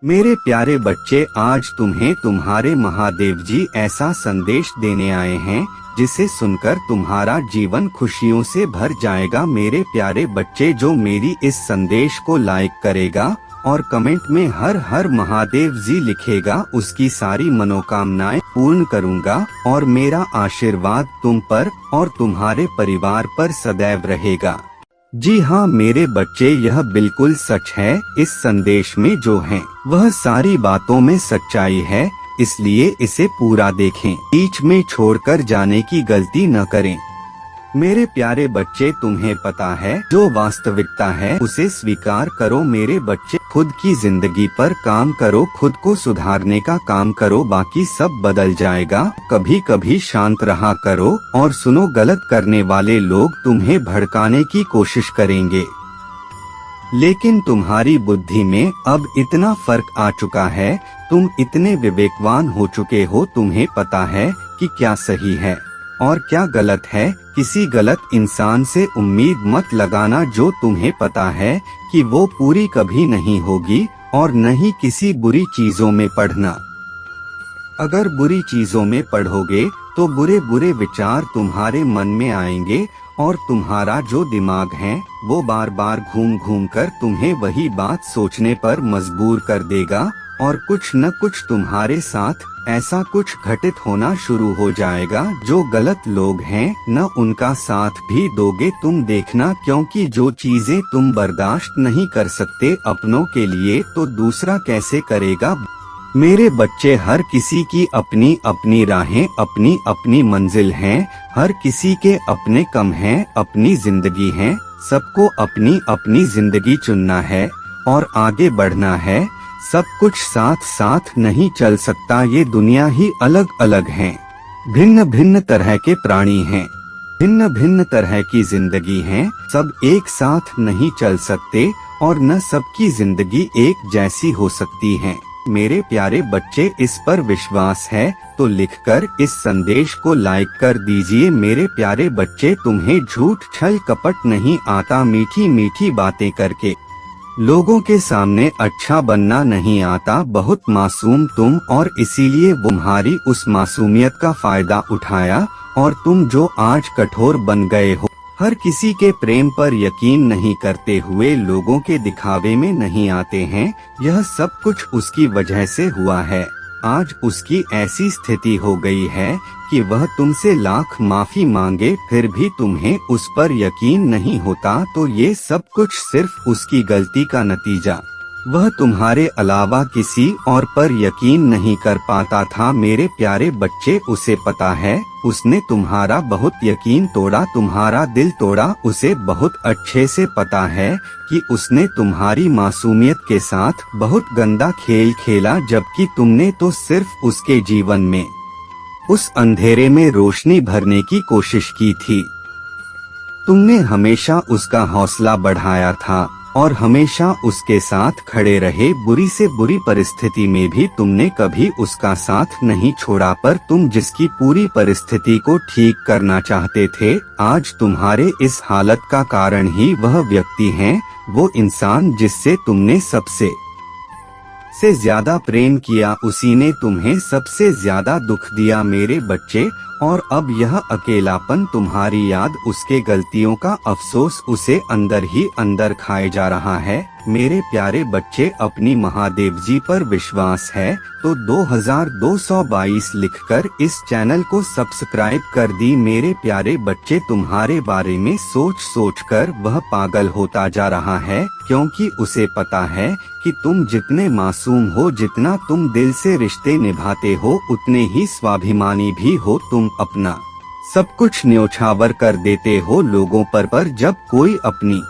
मेरे प्यारे बच्चे, आज तुम्हें तुम्हारे महादेव जी ऐसा संदेश देने आए हैं जिसे सुनकर तुम्हारा जीवन खुशियों से भर जाएगा। मेरे प्यारे बच्चे, जो मेरी इस संदेश को लाइक करेगा और कमेंट में हर हर महादेव जी लिखेगा, उसकी सारी मनोकामनाएं पूर्ण करूंगा और मेरा आशीर्वाद तुम पर और तुम्हारे परिवार पर सदैव रहेगा। जी हाँ मेरे बच्चे, यह बिल्कुल सच है। इस संदेश में जो है वह सारी बातों में सच्चाई है, इसलिए इसे पूरा देखें, बीच में छोड़कर जाने की गलती न करें। मेरे प्यारे बच्चे, तुम्हें पता है जो वास्तविकता है उसे स्वीकार करो। मेरे बच्चे, खुद की जिंदगी पर काम करो, खुद को सुधारने का काम करो, बाकी सब बदल जाएगा। कभी कभी शांत रहा करो और सुनो, गलत करने वाले लोग तुम्हें भड़काने की कोशिश करेंगे, लेकिन तुम्हारी बुद्धि में अब इतना फर्क आ चुका है, तुम इतने विवेकवान हो चुके हो, तुम्हें पता है कि क्या सही है और क्या गलत है। किसी गलत इंसान से उम्मीद मत लगाना जो तुम्हें पता है कि वो पूरी कभी नहीं होगी, और न ही किसी बुरी चीजों में पढ़ना। अगर बुरी चीजों में पढ़ोगे तो बुरे बुरे विचार तुम्हारे मन में आएंगे और तुम्हारा जो दिमाग है वो बार बार घूम घूम कर तुम्हें वही बात सोचने पर मजबूर कर देगा, और कुछ न कुछ तुम्हारे साथ ऐसा कुछ घटित होना शुरू हो जाएगा। जो गलत लोग हैं न उनका साथ भी दोगे तुम, देखना, क्योंकि जो चीजें तुम बर्दाश्त नहीं कर सकते अपनों के लिए तो दूसरा कैसे करेगा। मेरे बच्चे, हर किसी की अपनी अपनी राहें, अपनी अपनी मंजिल हैं, हर किसी के अपने कम हैं, अपनी जिंदगी है, सबको अपनी अपनी जिंदगी चुनना है और आगे बढ़ना है। सब कुछ साथ साथ नहीं चल सकता, ये दुनिया ही अलग अलग है, भिन्न भिन्न तरह के प्राणी हैं, भिन्न भिन्न तरह की जिंदगी है, सब एक साथ नहीं चल सकते और न सबकी जिंदगी एक जैसी हो सकती है। मेरे प्यारे बच्चे, इस पर विश्वास है तो लिखकर इस संदेश को लाइक कर दीजिए। मेरे प्यारे बच्चे, तुम्हें झूठ छल कपट नहीं आता, मीठी मीठी बातें करके लोगों के सामने अच्छा बनना नहीं आता। बहुत मासूम तुम, और इसीलिए तुम्हारी उस मासूमियत का फायदा उठाया और तुम जो आज कठोर बन गए हो। हर किसी के प्रेम पर यकीन नहीं करते हुए लोगों के दिखावे में नहीं आते हैं, यह सब कुछ उसकी वजह से हुआ है। आज उसकी ऐसी स्थिति हो गई है कि वह तुमसे लाख माफी मांगे फिर भी तुम्हें उस पर यकीन नहीं होता, तो ये सब कुछ सिर्फ उसकी गलती का नतीजा। वह तुम्हारे अलावा किसी और पर यकीन नहीं कर पाता था। मेरे प्यारे बच्चे, उसे पता है उसने तुम्हारा बहुत यकीन तोड़ा, तुम्हारा दिल तोड़ा। उसे बहुत अच्छे से पता है कि उसने तुम्हारी मासूमियत के साथ बहुत गंदा खेल खेला, जबकि तुमने तो सिर्फ उसके जीवन में उस अंधेरे में रोशनी भरने की कोशिश की थी। तुमने हमेशा उसका हौसला बढ़ाया था और हमेशा उसके साथ खड़े रहे। बुरी से बुरी परिस्थिति में भी तुमने कभी उसका साथ नहीं छोड़ा, पर तुम जिसकी पूरी परिस्थिति को ठीक करना चाहते थे, आज तुम्हारे इस हालत का कारण ही वह व्यक्ति है, वो इंसान जिससे तुमने सबसे ज्यादा प्रेम किया, उसी ने तुम्हें सबसे ज्यादा दुख दिया। मेरे बच्चे, और अब यह अकेलापन, तुम्हारी याद, उसके गलतियों का अफसोस उसे अंदर ही अंदर खाए जा रहा है। मेरे प्यारे बच्चे, अपनी महादेव जी पर विश्वास है तो 2222 लिखकर इस चैनल को सब्सक्राइब कर दी। मेरे प्यारे बच्चे, तुम्हारे बारे में सोच सोच कर वह पागल होता जा रहा है, क्योंकि उसे पता है कि तुम जितने मासूम हो, जितना तुम दिल से रिश्ते निभाते हो, उतने ही स्वाभिमानी भी हो। तुम अपना सब कुछ न्योछावर कर देते हो लोगों पर जब कोई अपनी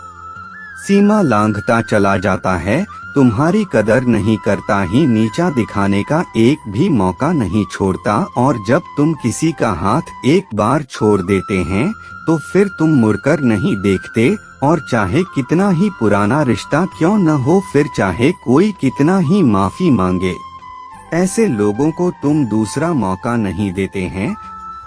सीमा लांघता चला जाता है, तुम्हारी कदर नहीं करता, ही नीचा दिखाने का एक भी मौका नहीं छोड़ता, और जब तुम किसी का हाथ एक बार छोड़ देते हैं तो फिर तुम मुड़कर नहीं देखते, और चाहे कितना ही पुराना रिश्ता क्यों न हो, फिर चाहे कोई कितना ही माफी मांगे, ऐसे लोगों को तुम दूसरा मौका नहीं देते हैं।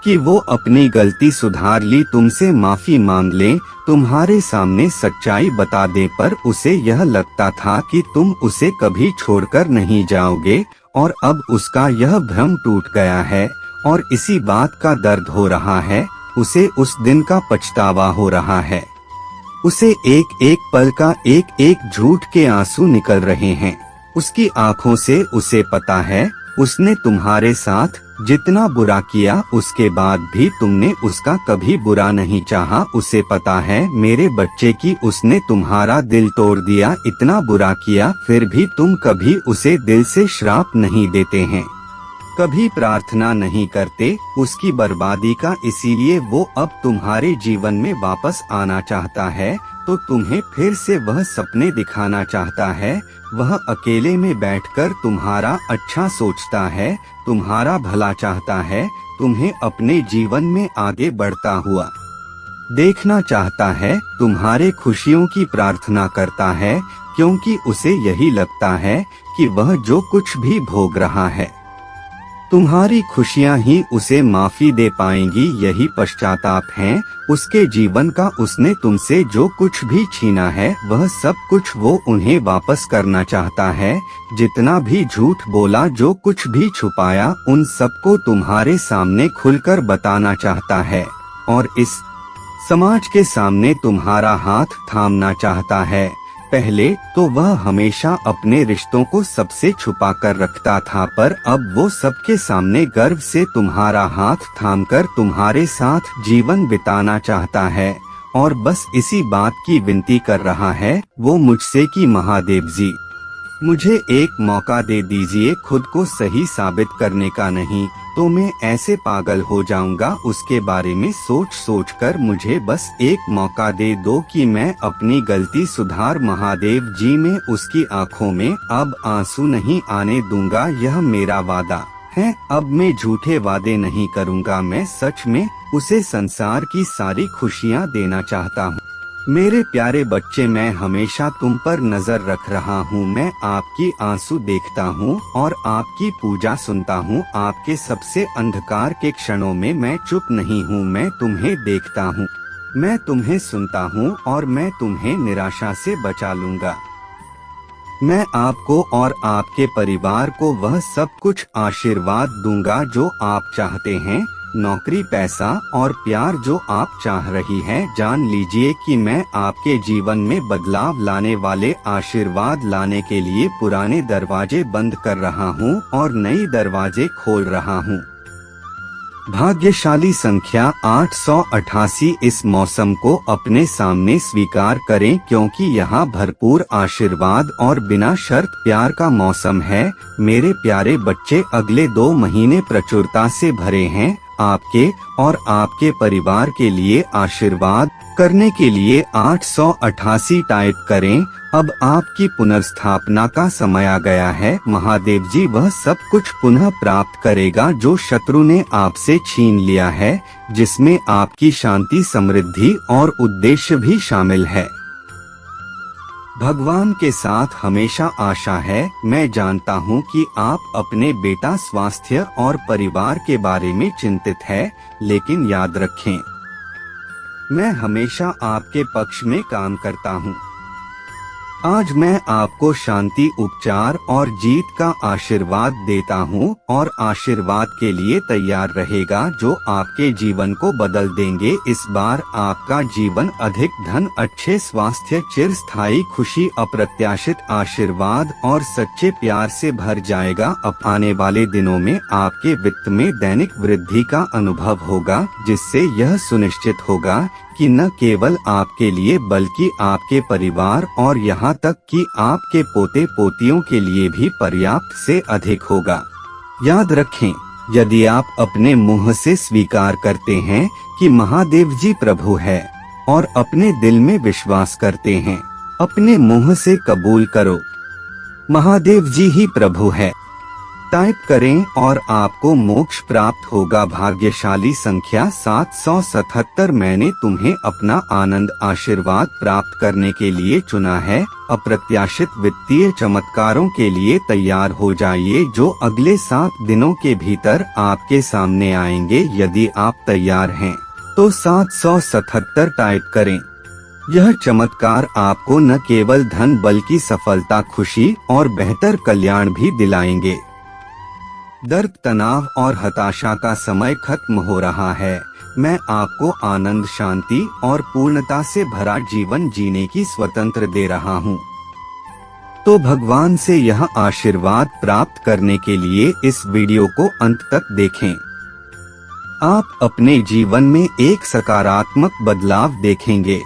कि वो अपनी गलती सुधार ली, तुमसे माफी मांग ले, तुम्हारे सामने सच्चाई बता दे, पर उसे यह लगता था कि तुम उसे कभी छोड़कर नहीं जाओगे, और अब उसका यह भ्रम टूट गया है और इसी बात का दर्द हो रहा है। उसे उस दिन का पछतावा हो रहा है। उसे एक एक पल का एक एक झूठ के आंसू निकल रहे हैं। उसकी आंखों से उसे पता है उसने तुम्हारे साथ जितना बुरा किया, उसके बाद भी तुमने उसका कभी बुरा नहीं चाहा। उसे पता है मेरे बच्चे की उसने तुम्हारा दिल तोड़ दिया, इतना बुरा किया, फिर भी तुम कभी उसे दिल से श्राप नहीं देते हैं, कभी प्रार्थना नहीं करते उसकी बर्बादी का। इसीलिए वो अब तुम्हारे जीवन में वापस आना चाहता है, तो तुम्हें फिर से वह सपने दिखाना चाहता है। वह अकेले में बैठकर तुम्हारा अच्छा सोचता है, तुम्हारा भला चाहता है, तुम्हें अपने जीवन में आगे बढ़ता हुआ देखना चाहता है, तुम्हारे खुशियों की प्रार्थना करता है, क्योंकि उसे यही लगता है कि वह जो कुछ भी भोग रहा है तुम्हारी खुशियां ही उसे माफी दे पाएंगी। यही पश्चाताप है उसके जीवन का। उसने तुमसे जो कुछ भी छीना है वह सब कुछ वो उन्हें वापस करना चाहता है। जितना भी झूठ बोला, जो कुछ भी छुपाया, उन सबको तुम्हारे सामने खुलकर बताना चाहता है और इस समाज के सामने तुम्हारा हाथ थामना चाहता है। पहले तो वह हमेशा अपने रिश्तों को सबसे छुपा कर रखता था, पर अब वो सबके सामने गर्व से तुम्हारा हाथ थामकर तुम्हारे साथ जीवन बिताना चाहता है और बस इसी बात की विनती कर रहा है वो मुझसे कि महादेव जी, मुझे एक मौका दे दीजिए खुद को सही साबित करने का, नहीं तो मैं ऐसे पागल हो जाऊंगा। उसके बारे में सोच सोच कर मुझे बस एक मौका दे दो कि मैं अपनी गलती सुधार। महादेव जी, मैं उसकी आंखों में अब आंसू नहीं आने दूंगा, यह मेरा वादा है। अब मैं झूठे वादे नहीं करूंगा, मैं सच में उसे संसार की सारी खुशियां देना चाहता हूँ। मेरे प्यारे बच्चे, मैं हमेशा तुम पर नजर रख रहा हूँ। मैं आपकी आंसू देखता हूँ और आपकी पूजा सुनता हूँ। आपके सबसे अंधकार के क्षणों में मैं चुप नहीं हूँ, मैं तुम्हें देखता हूँ, मैं तुम्हें सुनता हूँ और मैं तुम्हें निराशा से बचा लूंगा। मैं आपको और आपके परिवार को वह सब कुछ आशीर्वाद दूंगा जो आप चाहते हैं, नौकरी, पैसा और प्यार जो आप चाह रही हैं। जान लीजिए कि मैं आपके जीवन में बदलाव लाने वाले आशीर्वाद लाने के लिए पुराने दरवाजे बंद कर रहा हूँ और नए दरवाजे खोल रहा हूँ। भाग्यशाली संख्या 888। इस मौसम को अपने सामने स्वीकार करें, क्योंकि यहाँ भरपूर आशीर्वाद और बिना शर्त प्यार का मौसम है। मेरे प्यारे बच्चे, अगले 2 महीने प्रचुरता से भरे हैं। आपके और आपके परिवार के लिए आशीर्वाद करने के लिए 888 टाइप करें। अब आपकी पुनर्स्थापना का समय आ गया है। महादेव जी वह सब कुछ पुनः प्राप्त करेगा जो शत्रु ने आपसे छीन लिया है, जिसमें आपकी शांति, समृद्धि और उद्देश्य भी शामिल है। भगवान के साथ हमेशा आशा है। मैं जानता हूँ कि आप अपने बेटा, स्वास्थ्य और परिवार के बारे में चिंतित है, लेकिन याद रखें, मैं हमेशा आपके पक्ष में काम करता हूँ। आज मैं आपको शांति, उपचार और जीत का आशीर्वाद देता हूँ और आशीर्वाद के लिए तैयार रहेगा जो आपके जीवन को बदल देंगे। इस बार आपका जीवन अधिक धन, अच्छे स्वास्थ्य, चिरस्थायी खुशी, अप्रत्याशित आशीर्वाद और सच्चे प्यार से भर जाएगा। अब आने वाले दिनों में आपके वित्त में दैनिक वृद्धि का अनुभव होगा, जिससे यह सुनिश्चित होगा कि न केवल आपके लिए बल्कि आपके परिवार और यहाँ तक कि आपके पोते पोतियों के लिए भी पर्याप्त से अधिक होगा। याद रखें, यदि आप अपने मुंह से स्वीकार करते हैं कि महादेव जी प्रभु है और अपने दिल में विश्वास करते हैं, अपने मुंह से कबूल करो, महादेव जी ही प्रभु है, टाइप करें और आपको मोक्ष प्राप्त होगा। भाग्यशाली संख्या 777। मैंने तुम्हें अपना आनंद, आशीर्वाद प्राप्त करने के लिए चुना है। अप्रत्याशित वित्तीय चमत्कारों के लिए तैयार हो जाइए जो अगले 7 दिनों के भीतर आपके सामने आएंगे। यदि आप तैयार हैं तो 777 टाइप करें। यह चमत्कार आपको न केवल धन बल्कि सफलता, खुशी और बेहतर कल्याण भी दिलाएंगे। दर्द, तनाव और हताशा का समय खत्म हो रहा है। मैं आपको आनंद, शांति और पूर्णता से भरा जीवन जीने की स्वतंत्र दे रहा हूँ। तो भगवान से यह आशीर्वाद प्राप्त करने के लिए इस वीडियो को अंत तक देखें। आप अपने जीवन में एक सकारात्मक बदलाव देखेंगे।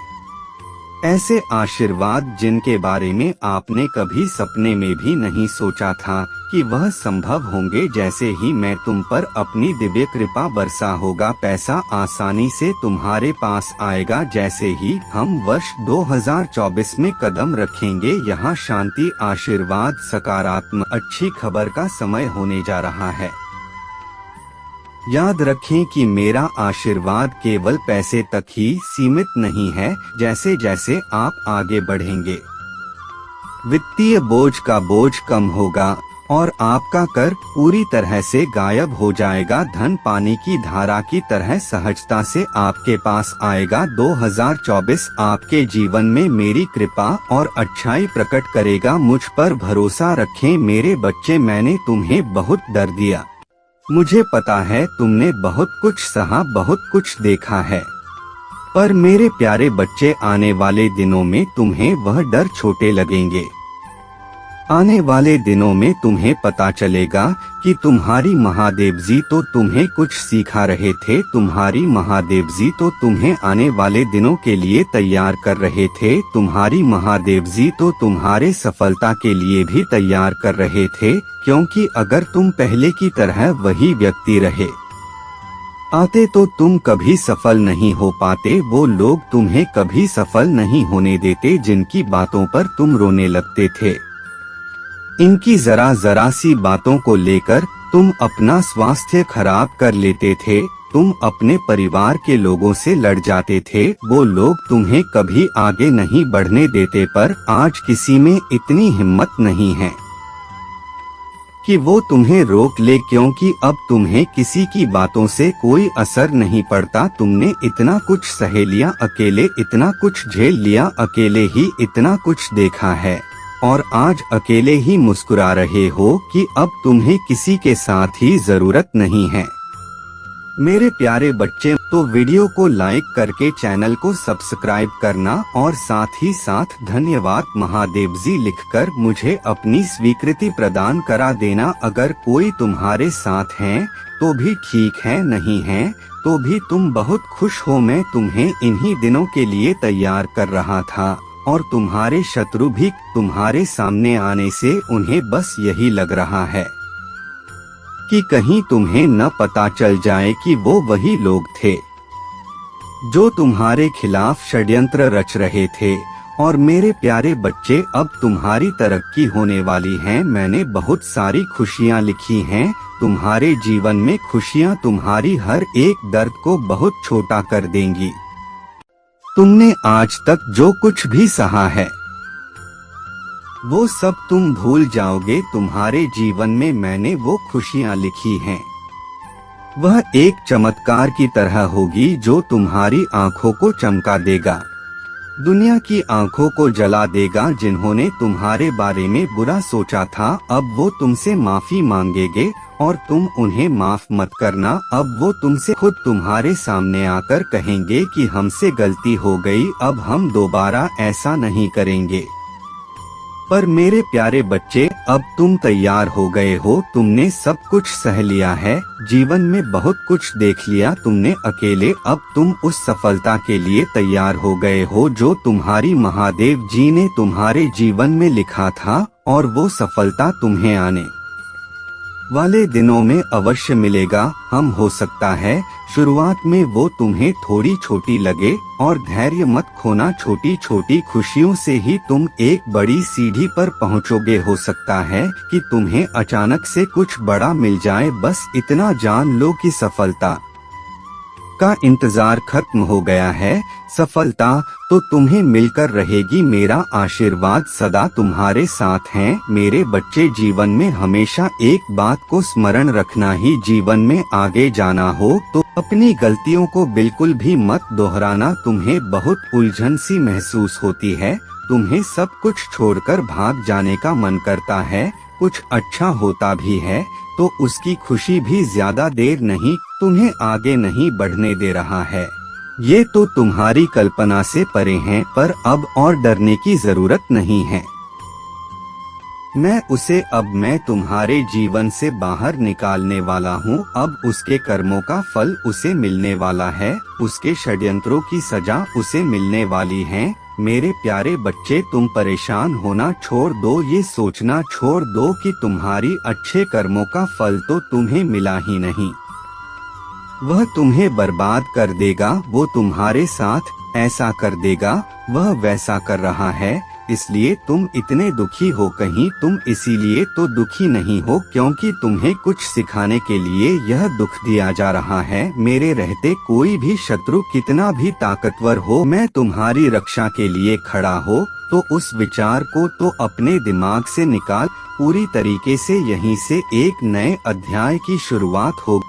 ऐसे आशीर्वाद जिनके बारे में आपने कभी सपने में भी नहीं सोचा था कि वह संभव होंगे। जैसे ही मैं तुम पर अपनी दिव्य कृपा बरसा होगा, पैसा आसानी से तुम्हारे पास आएगा। जैसे ही हम वर्ष 2024 में कदम रखेंगे, यहाँ शांति, आशीर्वाद, सकारात्मक अच्छी खबर का समय होने जा रहा है। याद रखें कि मेरा आशीर्वाद केवल पैसे तक ही सीमित नहीं है। जैसे जैसे आप आगे बढ़ेंगे, वित्तीय बोझ का बोझ कम होगा और आपका कर पूरी तरह से गायब हो जाएगा। धन पानी की धारा की तरह सहजता से आपके पास आएगा। 2024 आपके जीवन में मेरी कृपा और अच्छाई प्रकट करेगा। मुझ पर भरोसा रखें मेरे बच्चे, मैंने तुम्हें बहुत डर दिया। मुझे पता है तुमने बहुत कुछ सहा, बहुत कुछ देखा है, पर मेरे प्यारे बच्चे, आने वाले दिनों में तुम्हें वह डर छोटे लगेंगे। आने वाले दिनों में तुम्हें पता चलेगा कि तुम्हारी महादेव जी तो तुम्हें कुछ सिखा रहे थे। तुम्हारी महादेव जी तो तुम्हें आने वाले दिनों के लिए तैयार कर रहे थे। तुम्हारी महादेव जी तो तुम्हारे सफलता के लिए भी तैयार कर रहे थे, क्योंकि अगर तुम पहले की तरह वही व्यक्ति रहे आते तो तुम कभी सफल नहीं हो पाते। वो लोग तुम्हें कभी सफल नहीं होने देते जिनकी बातों पर तुम रोने लगते थे। इनकी जरा जरा सी बातों को लेकर तुम अपना स्वास्थ्य खराब कर लेते थे। तुम अपने परिवार के लोगों से लड़ जाते थे। वो लोग तुम्हें कभी आगे नहीं बढ़ने देते, पर आज किसी में इतनी हिम्मत नहीं है कि वो तुम्हें रोक ले, क्योंकि अब तुम्हें किसी की बातों से कोई असर नहीं पड़ता। तुमने इतना कुछ सह लिया अकेले, इतना कुछ झेल लिया अकेले ही, इतना कुछ देखा है और आज अकेले ही मुस्कुरा रहे हो कि अब तुम्हें किसी के साथ ही जरूरत नहीं है। मेरे प्यारे बच्चे, तो वीडियो को लाइक करके चैनल को सब्सक्राइब करना और साथ ही साथ धन्यवाद महादेव जी लिखकर मुझे अपनी स्वीकृति प्रदान करा देना। अगर कोई तुम्हारे साथ है तो भी ठीक है, नहीं है तो भी तुम बहुत खुश हो। मैं तुम्हें इन्हीं दिनों के लिए तैयार कर रहा था और तुम्हारे शत्रु भी तुम्हारे सामने आने से उन्हें बस यही लग रहा है कि कहीं तुम्हें न पता चल जाए कि वो वही लोग थे जो तुम्हारे खिलाफ षड्यंत्र रच रहे थे। और मेरे प्यारे बच्चे, अब तुम्हारी तरक्की होने वाली है। मैंने बहुत सारी खुशियाँ लिखी हैं। तुम्हारे जीवन में खुशियाँ तुम्हारी हर एक दर्द को बहुत छोटा कर देंगी। तुमने आज तक जो कुछ भी सहा है वो सब तुम भूल जाओगे। तुम्हारे जीवन में मैंने वो खुशियाँ लिखी हैं, वह एक चमत्कार की तरह होगी जो तुम्हारी आंखों को चमका देगा, दुनिया की आंखों को जला देगा। जिन्होंने तुम्हारे बारे में बुरा सोचा था, अब वो तुमसे माफी मांगेंगे और तुम उन्हें माफ मत करना। अब वो तुमसे खुद तुम्हारे सामने आकर कहेंगे कि हमसे गलती हो गई, अब हम दोबारा ऐसा नहीं करेंगे। पर मेरे प्यारे बच्चे, अब तुम तैयार हो गए हो। तुमने सब कुछ सह लिया है, जीवन में बहुत कुछ देख लिया तुमने अकेले। अब तुम उस सफलता के लिए तैयार हो गए हो जो तुम्हारी महादेव जी ने तुम्हारे जीवन में लिखा था, और वो सफलता तुम्हें आने वाले दिनों में अवश्य मिलेगा। हम हो सकता है शुरुआत में वो तुम्हें थोड़ी छोटी लगे, और धैर्य मत खोना। छोटी छोटी खुशियों से ही तुम एक बड़ी सीढ़ी पर पहुंचोगे। हो सकता है कि तुम्हें अचानक से कुछ बड़ा मिल जाए, बस इतना जान लो कि सफलता उसका इंतजार खत्म हो गया है। सफलता तो तुम्हें मिलकर रहेगी। मेरा आशीर्वाद सदा तुम्हारे साथ है। मेरे बच्चे, जीवन में हमेशा एक बात को स्मरण रखना, ही जीवन में आगे जाना हो तो अपनी गलतियों को बिल्कुल भी मत दोहराना। तुम्हें बहुत उलझन सी महसूस होती है, तुम्हें सब कुछ छोड़कर भाग जाने का मन करता है। कुछ अच्छा होता भी है तो उसकी खुशी भी ज्यादा देर नहीं तुम्हें आगे नहीं बढ़ने दे रहा है। ये तो तुम्हारी कल्पना से परे हैं, पर अब और डरने की जरूरत नहीं है। मैं तुम्हारे जीवन से बाहर निकालने वाला हूँ। अब उसके कर्मों का फल उसे मिलने वाला है, उसके षड्यंत्रों की सजा उसे मिलने वाली है। मेरे प्यारे बच्चे, तुम परेशान होना छोड़ दो, ये सोचना छोड़ दो कि तुम्हारी अच्छे कर्मों का फल तो तुम्हें मिला ही नहीं, वह तुम्हें बर्बाद कर देगा। वो तुम्हारे साथ ऐसा कर देगा, वह वैसा कर रहा है, इसलिए तुम इतने दुखी हो। कहीं तुम इसीलिए तो दुखी नहीं हो क्योंकि तुम्हें कुछ सिखाने के लिए यह दुख दिया जा रहा है। मेरे रहते कोई भी शत्रु कितना भी ताकतवर हो, मैं तुम्हारी रक्षा के लिए खड़ा हो, तो उस विचार को तो अपने दिमाग से निकाल। पूरी तरीके से यहीं से एक नए अध्याय की शुरुआत हो।